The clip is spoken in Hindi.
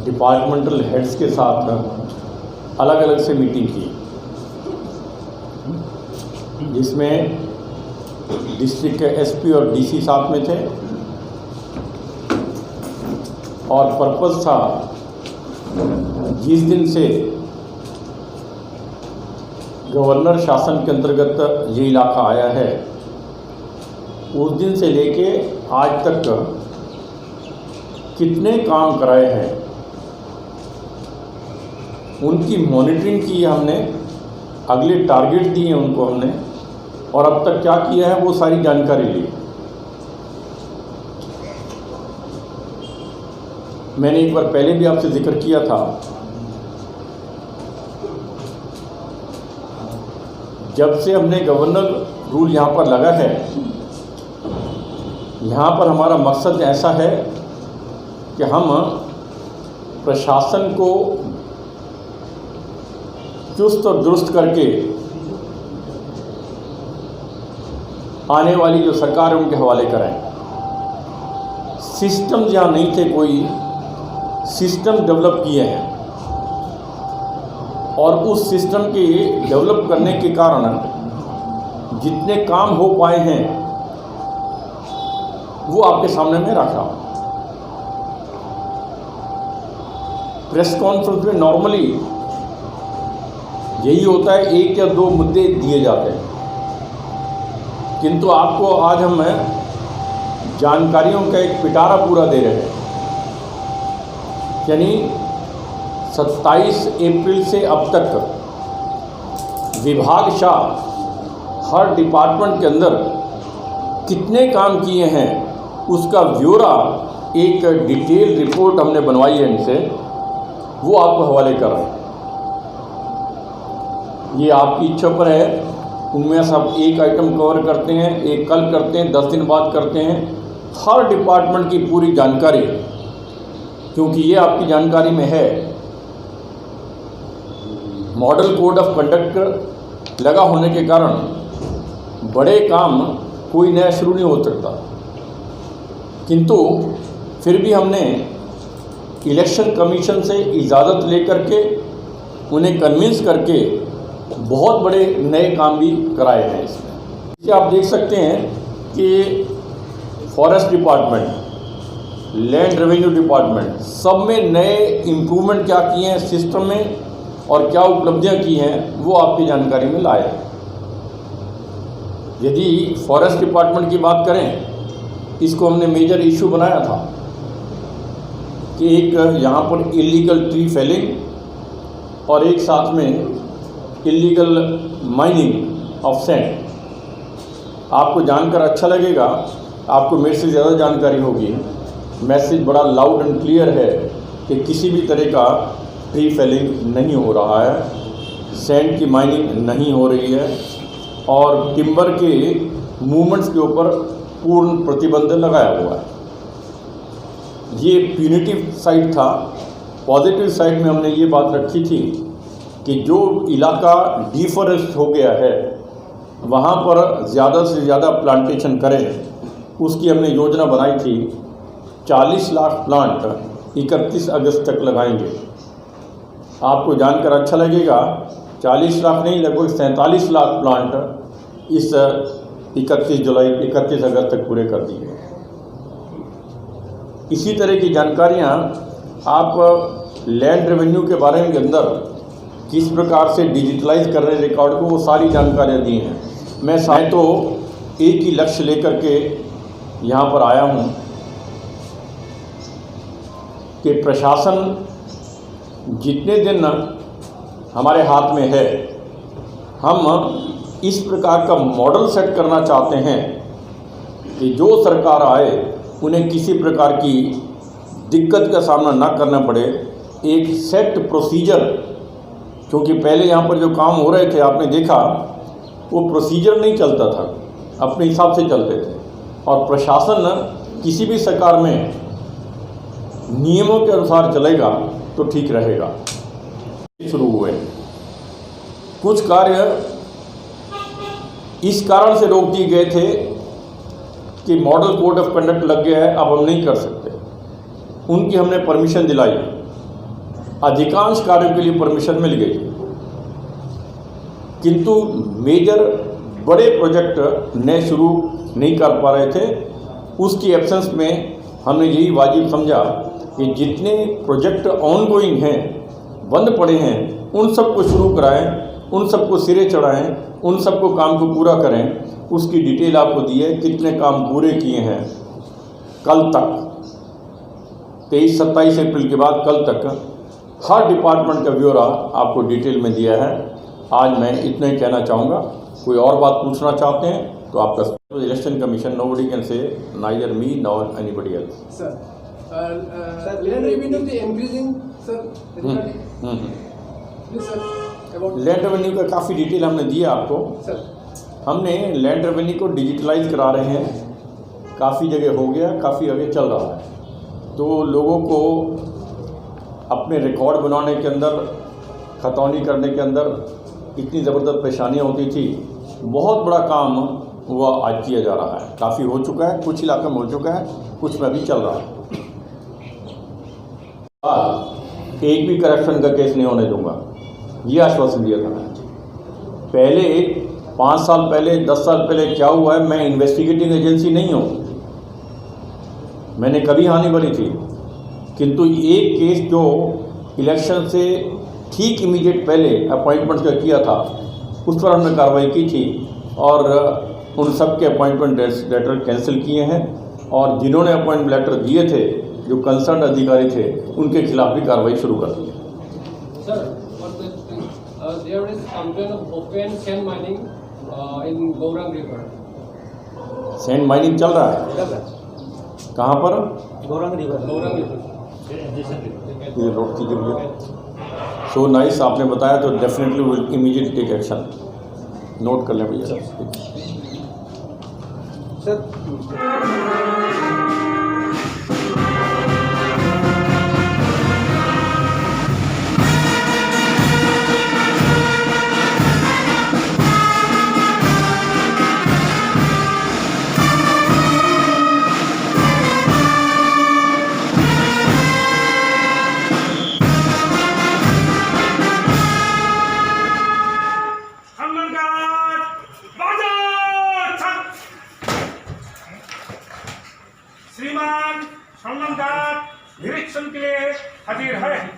डिपार्टमेंटल हेड्स के साथ अलग अलग से मीटिंग की, जिसमें डिस्ट्रिक्ट के एसपी और डीसी साथ में थे और पर्पस था जिस दिन से गवर्नर शासन के अंतर्गत ये इलाका आया है उस दिन से लेके आज तक कितने काम कराए हैं उनकी मॉनिटरिंग की है हमने, अगले टारगेट दिए हैं उनको हमने, और अब तक क्या किया है वो सारी जानकारी ली। मैंने एक बार पहले भी आपसे जिक्र किया था, जब से हमने गवर्नर रूल यहाँ पर लगा है, यहाँ पर हमारा मकसद ऐसा है कि हम प्रशासन को चुस्त और दुरुस्त करके आने वाली जो सरकार है उनके हवाले कराएं। सिस्टम जहाँ नहीं थे, कोई सिस्टम डेवलप किए हैं और उस सिस्टम के डेवलप करने के कारण जितने काम हो पाए हैं वो आपके सामने मैं रख रहा हूँ। प्रेस कॉन्फ्रेंस में नॉर्मली यही होता है, एक या दो मुद्दे दिए जाते हैं, किंतु आपको आज हम जानकारियों का एक पिटारा पूरा दे रहे हैं। यानी 27 अप्रैल से अब तक विभागशाह हर डिपार्टमेंट के अंदर कितने काम किए हैं उसका ब्यौरा, एक डिटेल रिपोर्ट हमने बनवाई है इनसे, वो आपको हवाले कर रहे हैं। ये आपकी इच्छा पर है, उनमें सब एक आइटम कवर करते हैं, एक कल करते हैं, 10 दिन बाद करते हैं, हर डिपार्टमेंट की पूरी जानकारी, क्योंकि ये आपकी जानकारी में है। मॉडल कोड ऑफ कंडक्ट लगा होने के कारण बड़े काम कोई नया शुरू नहीं हो सकता, किंतु फिर भी हमने इलेक्शन कमीशन से इजाज़त लेकर के उन्हें कन्विंस करके बहुत बड़े नए काम भी कराए हैं। इसमें आप देख सकते हैं कि forest department, land revenue department, सब में नए इम्प्रूवमेंट क्या किए हैं सिस्टम में और क्या उपलब्धियां की हैं वो आपकी जानकारी में लाए हैं। यदि फॉरेस्ट डिपार्टमेंट की बात करें, इसको हमने मेजर इशू बनाया था कि एक यहाँ पर इलीगल ट्री फेलिंग और एक साथ में इलीगल माइनिंग ऑफ सैंड। आपको जानकर अच्छा लगेगा, आपको मेरे से ज़्यादा जानकारी होगी। मैसेज बड़ा लाउड एंड क्लियर है कि किसी भी तरह का ट्री फेलिंग नहीं हो रहा है, सैंड की माइनिंग नहीं हो रही है और टिम्बर के मूवमेंट्स के ऊपर पूर्ण प्रतिबंध लगाया हुआ है। ये प्यूनिटिव साइड था। पॉजिटिव साइड में हमने ये बात रखी थी कि जो इलाका डिफॉरेस्ट हो गया है वहाँ पर ज़्यादा से ज़्यादा प्लांटेशन करें, उसकी हमने योजना बनाई थी। 40 लाख प्लांट 31 अगस्त तक लगाएंगे। आपको जानकर अच्छा लगेगा, 40 लाख नहीं, लगभग 47 लाख प्लांट इस 31 अगस्त तक पूरे कर दिए। इसी तरह की जानकारियाँ आप लैंड रेवेन्यू के बारे में अंदर किस प्रकार से डिजिटलाइज कर रहे हैं रिकॉर्ड को, वो सारी जानकारियाँ दी हैं। मैं शायद तो एक ही लक्ष्य लेकर के यहाँ पर आया हूँ कि प्रशासन जितने दिन हमारे हाथ में है, हम इस प्रकार का मॉडल सेट करना चाहते हैं कि जो सरकार आए उन्हें किसी प्रकार की दिक्कत का सामना ना करना पड़े। एक सेट प्रोसीजर, क्योंकि पहले यहाँ पर जो काम हो रहे थे आपने देखा वो प्रोसीजर नहीं चलता था, अपने हिसाब से चलते थे, और प्रशासन किसी भी सरकार में नियमों के अनुसार चलेगा तो ठीक रहेगा। शुरू हुए कुछ कार्य इस कारण से रोक दिए गए थे कि मॉडल कोड ऑफ कंडक्ट लग गया है, अब हम नहीं कर सकते। उनकी हमने परमिशन दिलाई अधिकांश कार्यों के लिए परमिशन मिल गई, किंतु मेजर बड़े प्रोजेक्ट नए शुरू नहीं कर पा रहे थे। उसकी एब्सेंस में हमने यही वाजिब समझा कि जितने प्रोजेक्ट ऑनगोइंग हैं, बंद पड़े हैं, उन सबको शुरू कराएं, उन सबको सिरे चढ़ाएं, उन सबको काम को पूरा करें। उसकी डिटेल आपको दी है, कितने काम पूरे किए हैं कल तक, 23-27 अप्रैल के बाद कल तक हर डिपार्टमेंट का ब्यौरा आपको डिटेल में दिया है। आज मैं इतना ही कहना चाहूँगा। कोई और बात पूछना चाहते हैं तो आपका election commission, nobody can say, neither me nor anybody else. Sir, land revenue the increasing, sir. Please, sir, about land revenue का काफ़ी डिटेल हमने दिया आपको। sir. हमने लैंड रेवेन्यू को डिजिटलाइज करा रहे हैं, काफ़ी जगह हो गया, काफ़ी आगे चल रहा है। तो लोगों को अपने रिकॉर्ड बनाने के अंदर, खतौनी करने के अंदर इतनी ज़बरदस्त परेशानियाँ होती थी, बहुत बड़ा काम वह आज किया जा रहा है। काफ़ी हो चुका है, कुछ इलाके में हो चुका है, कुछ में भी चल रहा है। एक भी करप्शन का केस नहीं होने दूंगा, ये आश्वासन दिया था। पहले 5 साल पहले, 10 साल पहले क्या हुआ है, मैं इन्वेस्टिगेटिंग एजेंसी नहीं हूँ, मैंने कभी हानि भरी थी, किंतु एक केस जो इलेक्शन से ठीक इमीडिएट पहले अपॉइंटमेंट का किया था, उस पर हमने कार्रवाई की थी और उन सब के अपॉइंटमेंट लेटर कैंसिल किए हैं और जिन्होंने अपॉइंटमेंट लेटर दिए थे, जो कंसर्न अधिकारी थे, उनके खिलाफ भी कार्रवाई शुरू कर दी है। Sir, there is complaint of open sand mining in Gaurang River. Sand mining चल रहा है, कहाँ पर? गौरंग रिवर। ये रोड की जगह। सो नाइस, आपने बताया तो definitely will immediate take action. Note कर लें भैया। श्रीमान संगमदास निरीक्षण के लिए हाजिर है।